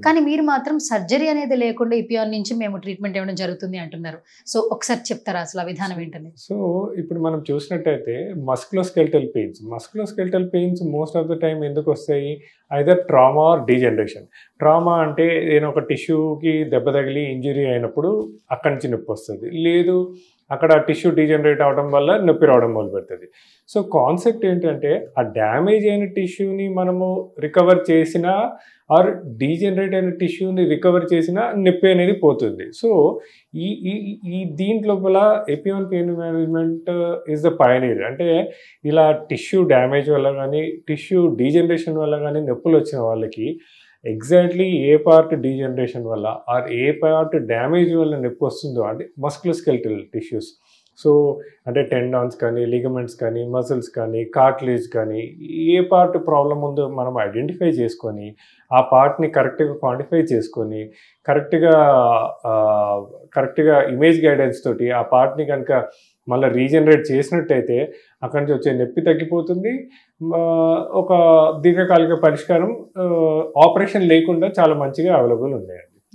కానీ మీరు మాత్రం సర్జరీ అనేది లేకుండా ఇపియాన్ నుంచి మేము ట్రీట్మెంట్ ఇవ్వడం జరుగుతుంది అంటున్నారు. సో ఒకసారి చెప్తారా అసలు ఆ విధానం ఏంటని? సో ఇప్పుడు మనం చూసినట్టయితే musculoskeletal pains most of the time ఎందుకు వస్తాయి? Either trauma or degeneration. Trauma అంటే ఏదైనా ఒక టిష్యూకి దెబ్బ తగిలి ఇంజురీ అయినప్పుడు అక్కడి నుంచి నొప్పి వస్తుంది, లేదు అక్కడ టిష్యూ డీజనరేట్ అవడం వల్ల నొప్పి రావడం మొదలు పెడుతుంది. సో కాన్సెప్ట్ ఏంటంటే ఆ డ్యామేజ్ అయిన టిష్యూని మనము రికవర్ చేసినా ఆర్ డీజనరేట్ అయిన టిష్యూని రికవర్ చేసినా నొప్పి అనేది పోతుంది. సో ఈ ఈ ఈ దీంట్లోపల ఎపియాన్ pain management is the pioneer. అంటే ఇలా టిష్యూ డ్యామేజ్ వల్ల కానీ టిష్యూ డీజనరేషన్ వల్ల కానీ నొప్పులు వచ్చిన వాళ్ళకి ఎగ్జాక్ట్లీ ఏ పార్ట్ డీజనరేషన్ వల్ల ఆర్ ఏ పార్ట్ డ్యామేజ్ వల్ల నొప్పి వస్తుందో, అంటే మస్కులోస్కెల్టల్ టిష్యూస్, సో అంటే టెండాన్స్ కానీ, లిగమెంట్స్ కానీ, మసిల్స్ కానీ, కార్టిలేజ్ కానీ, ఏ పార్ట్ ప్రాబ్లం ఉందో మనం ఐడెంటిఫై చేసుకొని ఆ పార్ట్ని కరెక్ట్గా క్వాంటిఫై చేసుకొని కరెక్ట్గా ఇమేజ్ గైడెన్స్ తోటి ఆ పార్ట్ని కనుక మళ్ళీ రీజనరేట్ చేసినట్టయితే అక్కడి నుంచి వచ్చే నొప్పి తగ్గిపోతుంది. ఒక దీర్ఘకాలిక పరిష్కారం ఆపరేషన్ లేకుండా చాలా మంచిగా అవైలబుల్ ఉన్నాయి.